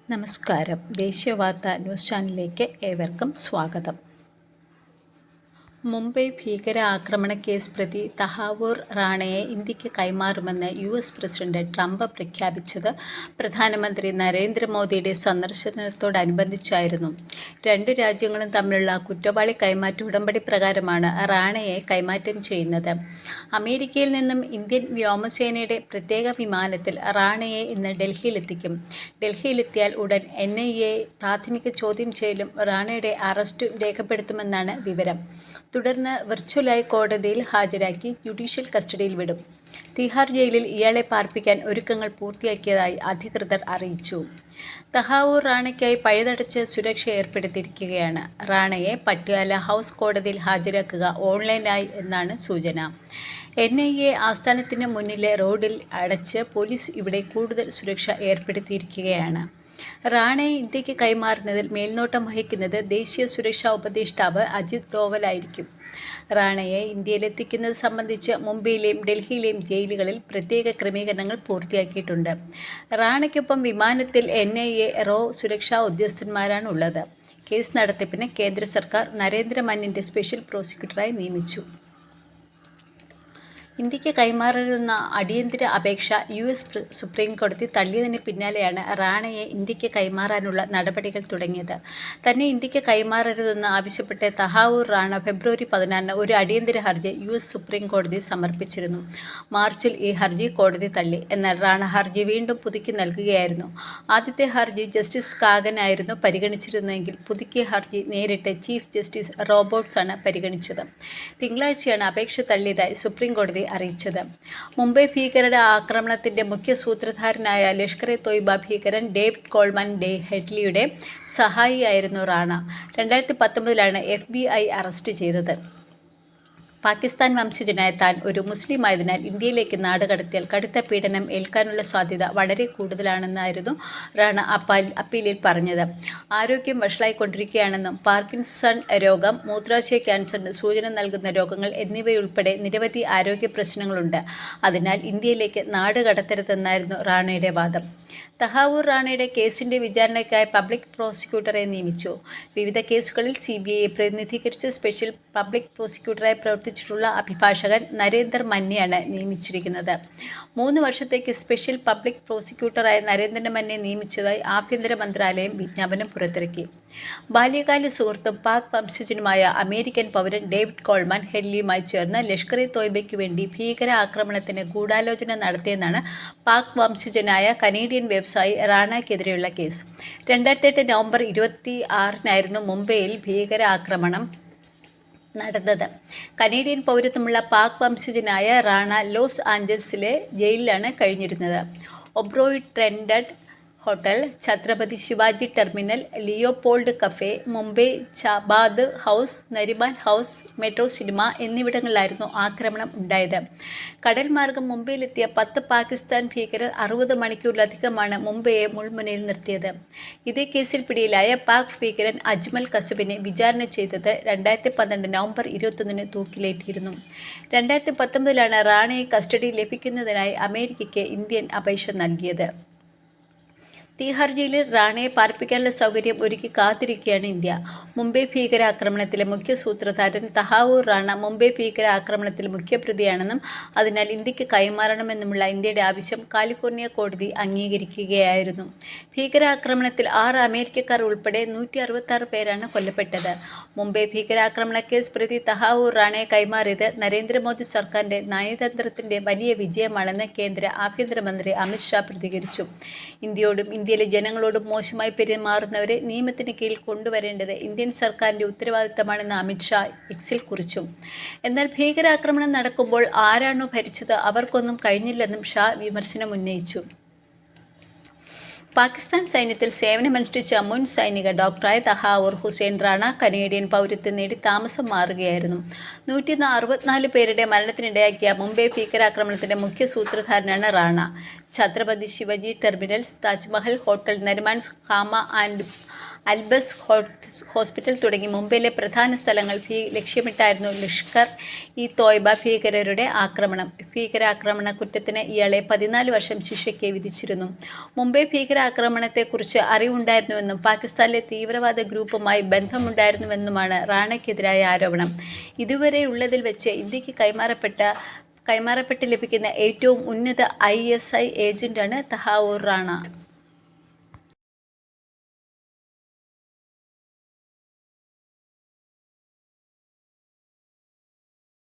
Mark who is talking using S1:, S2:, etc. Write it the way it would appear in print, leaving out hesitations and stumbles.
S1: നമസ്കാരം. ദേശീയ വാർത്താ ന്യൂസ് ചാനലിലേക്ക് ഏവർക്കും സ്വാഗതം. മുംബൈ ഭീകരാക്രമണ കേസ് പ്രതി തഹാവൂർ റാണയെ ഇന്ത്യക്ക് കൈമാറുമെന്ന് US പ്രസിഡന്റ് ട്രംപ് പ്രഖ്യാപിച്ചത് പ്രധാനമന്ത്രി നരേന്ദ്രമോദിയുടെ സന്ദർശനത്തോടനുബന്ധിച്ചായിരുന്നു. രണ്ടു രാജ്യങ്ങളും തമ്മിലുള്ള കുറ്റവാളി കൈമാറ്റ ഉടമ്പടി പ്രകാരമാണ് റാണയെ കൈമാറ്റം ചെയ്യുന്നത്. അമേരിക്കയിൽ നിന്നും ഇന്ത്യൻ വ്യോമസേനയുടെ പ്രത്യേക വിമാനത്തിൽ റാണയെ ഇന്ന് ഡൽഹിയിലെത്തിക്കും. ഡൽഹിയിലെത്തിയാൽ ഉടൻ NIA പ്രാഥമിക ചോദ്യം ചെയ്യലും റാണയുടെ അറസ്റ്റും രേഖപ്പെടുത്തുമെന്നാണ് വിവരം. തുടർന്ന് വിർച്വലായി കോടതിയിൽ ഹാജരാക്കി ജുഡീഷ്യൽ കസ്റ്റഡിയിൽ വിടും. തിഹാർ ജയിലിൽ ഇയാളെ പാർപ്പിക്കാൻ ഒരുക്കങ്ങൾ പൂർത്തിയാക്കിയതായി അധികൃതർ അറിയിച്ചു. തഹാവൂർ റാണയ്ക്കായി പഴുതടച്ച് സുരക്ഷ ഏർപ്പെടുത്തിയിരിക്കുകയാണ്. റാണയെ പട്യാല ഹൗസ് കോടതിയിൽ ഹാജരാക്കുക ഓൺലൈനായി എന്നാണ് സൂചന. NIA ആസ്ഥാനത്തിന് മുന്നിലെ റോഡിൽ അടച്ച് പോലീസ് ഇവിടെ കൂടുതൽ സുരക്ഷ ഏർപ്പെടുത്തിയിരിക്കുകയാണ്. റാണയെ ഇന്ത്യക്ക് കൈമാറുന്നതിൽ മേൽനോട്ടം വഹിക്കുന്നത് ദേശീയ സുരക്ഷാ ഉപദേഷ്ടാവ് അജിത് ഡോവലായിരിക്കും. റാണയെ ഇന്ത്യയിലെത്തിക്കുന്നത് സംബന്ധിച്ച് മുംബൈയിലെയും ഡൽഹിയിലെയും ജയിലുകളിൽ പ്രത്യേക ക്രമീകരണങ്ങൾ പൂർത്തിയാക്കിയിട്ടുണ്ട്. റാണയ്ക്കൊപ്പം വിമാനത്തിൽ NIA റോ സുരക്ഷാ ഉദ്യോഗസ്ഥന്മാരാണുള്ളത്. കേസ് നടത്തിപ്പിന് കേന്ദ്ര സർക്കാർ നരേന്ദ്ര മന്നിനെ സ്പെഷ്യൽ പ്രോസിക്യൂട്ടറായി നിയമിച്ചു. ഇന്ത്യക്ക് കൈമാറരുതെന്ന അടിയന്തര അപേക്ഷ US സുപ്രീം കോടതി തള്ളിയതിന് പിന്നാലെയാണ് റാണയെ ഇന്ത്യക്ക് കൈമാറാനുള്ള നടപടികൾ തുടങ്ങിയത്. തന്നെ ഇന്ത്യക്ക് കൈമാറരുതെന്ന് ആവശ്യപ്പെട്ട് തഹാവൂർ റാണ ഫെബ്രുവരി 14 ഒരു അടിയന്തര ഹർജി US സുപ്രീം കോടതിയിൽ സമർപ്പിച്ചിരുന്നു. മാർച്ചിൽ ഈ ഹർജി കോടതി തള്ളി. എന്നാൽ റാണ ഹർജി വീണ്ടും പുതുക്കി നൽകുകയായിരുന്നു. ആദ്യത്തെ ഹർജി ജസ്റ്റിസ് കാഗനായിരുന്നു പരിഗണിച്ചിരുന്നതെങ്കിൽ പുതുക്കിയ ഹർജി നേരിട്ട് ചീഫ് ജസ്റ്റിസ് റോബർട്ട്സാണ് പരിഗണിച്ചത്. തിങ്കളാഴ്ചയാണ് അപേക്ഷ തള്ളിയതായി സുപ്രീം കോടതി അറിയിച്ചത്. മുംബൈ ഭീകരരുടെ ആക്രമണത്തിന്റെ മുഖ്യ സൂത്രധാരനായ ലഷ്കർ-ഇ-തോയ്ബ ഭീകരൻ ഡേവിഡ് കോൾമാൻ ഹെഡ്ലിയുടെ സഹായിയായിരുന്നു റാണ. 2019 FBI അറസ്റ്റ് ചെയ്തത്. പാകിസ്ഥാൻ വംശജനായ താൻ ഒരു മുസ്ലിമായതിനാൽ ഇന്ത്യയിലേക്ക് നാടുകടത്തിയാൽ കടുത്ത പീഡനം ഏൽക്കാനുള്ള സാധ്യത വളരെ കൂടുതലാണെന്നായിരുന്നു റാണ അപ്പീലിൽ പറഞ്ഞത്. ആരോഗ്യം വഷളായിക്കൊണ്ടിരിക്കുകയാണെന്നും പാർക്കിൻസൺ രോഗം, മൂത്രാശയ ക്യാൻസറിന് സൂചന നൽകുന്ന രോഗങ്ങൾ എന്നിവയുൾപ്പെടെ നിരവധി ആരോഗ്യ പ്രശ്നങ്ങളുണ്ട്. അതിനാൽ ഇന്ത്യയിലേക്ക് നാടുകടത്തരുതെന്നായിരുന്നു റാണയുടെ വാദം. തഹാവൂർ റാണയുടെ കേസിന്റെ വിചാരണയ്ക്കായി പബ്ലിക് പ്രോസിക്യൂട്ടറെ നിയമിച്ചു. വിവിധ കേസുകളിൽ CBIയെ പ്രതിനിധീകരിച്ച് സ്പെഷ്യൽ പബ്ലിക് പ്രോസിക്യൂട്ടറായി പ്രവർത്തിച്ചിട്ടുള്ള അഭിഭാഷകൻ നരേന്ദർ മന്നെയാണ് നിയമിച്ചിരിക്കുന്നത്. 3 വർഷത്തേക്ക് സ്പെഷ്യൽ പബ്ലിക് പ്രോസിക്യൂട്ടറായി നരേന്ദ്ര മന്നെ നിയമിച്ചതായി ആഭ്യന്തര മന്ത്രാലയം വിജ്ഞാപനം പുറത്തിറക്കി. ബാല്യകാല സുഹൃത്തും പാക് വംശജനുമായ അമേരിക്കൻ പൗരൻ ഡേവിഡ് കോൾമാൻ ഹെഡ്ലിയുമായി ചേർന്ന് ലഷ്കർ-ഇ-തോയ്ബയ്ക്ക് വേണ്ടി ഭീകര ആക്രമണത്തിന് ഗൂഢാലോചന നടത്തിയെന്നാണ് പാക് വംശജനായ കനേഡിയൻ വ്യവസായി റാണയ്ക്കെതിരെയുള്ള കേസ്. 2008 നവംബർ 26 മുംബൈയിൽ ഭീകരാക്രമണം നടന്നത്. കനേഡിയൻ പൗരത്വമുള്ള പാക് വംശജനായ റാണ ലോസ് ആഞ്ചൽസിലെ ജയിലിലാണ് കഴിഞ്ഞിരുന്നത്. Oberoi Trident hotel, Chhatrapati Shivaji terminal, Leopold Cafe, Mumbai Chabad House, Nariman House, Metro Cinema എന്നിവിടങ്ങളിലായിരുന്നു ആക്രമണം ഉണ്ടായത്. കടൽ മാർഗം മുംബൈയിലെത്തിയ 10 പാകിസ്ഥാൻ ഭീകരർ 60 മണിക്കൂറിലധികമാണ് മുംബൈയെ മുൾമുനയിൽ നിർത്തിയത്. ഇതേ കേസിൽ പിടിയിലായ പാക് ഭീകരൻ അജ്മൽ കസബിനെ വിചാരണ ചെയ്തത് 2012 നവംബർ 21 തൂക്കിലേറ്റിയിരുന്നു. 2019 റാണയെ കസ്റ്റഡിയിൽ ലഭിക്കുന്നതിനായി അമേരിക്കയ്ക്ക് ഇന്ത്യൻ അപേക്ഷ നൽകിയത്. തിഹാർ ജയിലിൽ റാണയെ പാർപ്പിക്കാനുള്ള സൗകര്യം ഒരുക്കി കാത്തിരിക്കുകയാണ് ഇന്ത്യ. മുംബൈ ഭീകരാക്രമണത്തിലെ മുഖ്യ സൂത്രധാരൻ തഹാവൂർ റാണ മുംബൈ ഭീകരാക്രമണത്തിൽ മുഖ്യപ്രതിയാണെന്നും അതിനാൽ ഇന്ത്യക്ക് കൈമാറണമെന്നുമുള്ള ഇന്ത്യയുടെ ആവശ്യം കാലിഫോർണിയ കോടതി അംഗീകരിക്കുകയായിരുന്നു. ഭീകരാക്രമണത്തിൽ 6 അമേരിക്കക്കാർ ഉൾപ്പെടെ 166 പേരാണ് കൊല്ലപ്പെട്ടത്. മുംബൈ ഭീകരാക്രമണ കേസ് പ്രതി തഹാവൂർ റാണയെ കൈമാറിയത് നരേന്ദ്രമോദി സർക്കാരിന്റെ നയതന്ത്രത്തിന്റെ വലിയ വിജയമാണെന്ന് കേന്ദ്ര ആഭ്യന്തരമന്ത്രി അമിത് ഷാ പ്രതികരിച്ചു. ഇന്ത്യയോടും ഇന്ത്യയിലെ ജനങ്ങളോടും മോശമായി പെരുമാറുന്നവരെ നിയമത്തിന് കീഴിൽ കൊണ്ടുവരേണ്ടത് ഇന്ത്യൻ സർക്കാരിന്റെ ഉത്തരവാദിത്തമാണെന്ന് അമിത് ഷാ എക്സിൽ കുറിച്ചു. എന്നാൽ ഭീകരാക്രമണം നടക്കുമ്പോൾ ആരാണോ ഭരിച്ചത് അവർക്കൊന്നും കഴിഞ്ഞില്ലെന്നും ഷാ വിമർശനം ഉന്നയിച്ചു. പാകിസ്ഥാൻ സൈന്യത്തിൽ സേവനമനുഷ്ഠിച്ച മുൻ സൈനിക ഡോക്ടറായ തഹാവൂർ ഹുസൈൻ റാണ കനേഡിയൻ പൗരത്വം നേടി താമസം മാറുകയായിരുന്നു. 164 പേരുടെ മരണത്തിനിടയാക്കിയ മുംബൈ ഭീകരാക്രമണത്തിന്റെ മുഖ്യ സൂത്രധാരനാണ് Rana. Chhatrapati Shivaji terminals, Taj Mahal hotel, Nariman Cama and Albless hospital തുടങ്ങി മുംബൈയിലെ പ്രധാന സ്ഥലങ്ങൾ ലക്ഷ്യമിട്ടായിരുന്നു ലഷ്കർ ഇ തോയ്ബ ഭീകരരുടെ ആക്രമണം. ഭീകരാക്രമണ കുറ്റത്തിന് ഇയാളെ 14 വർഷം ശിക്ഷയ്ക്ക് വിധിച്ചിരുന്നു. മുംബൈ ഭീകരാക്രമണത്തെക്കുറിച്ച് അറിവുണ്ടായിരുന്നുവെന്നും പാകിസ്ഥാനിലെ തീവ്രവാദ ഗ്രൂപ്പുമായി ബന്ധമുണ്ടായിരുന്നുവെന്നുമാണ് റാണയ്ക്കെതിരായ ആരോപണം. ഇതുവരെയുള്ളതിൽ വെച്ച് ഇന്ത്യക്ക് കൈമാറപ്പെട്ട് ലഭിക്കുന്ന ഏറ്റവും ഉന്നത ISI ഏജന്റാണ് തഹാവൂർ റാണ.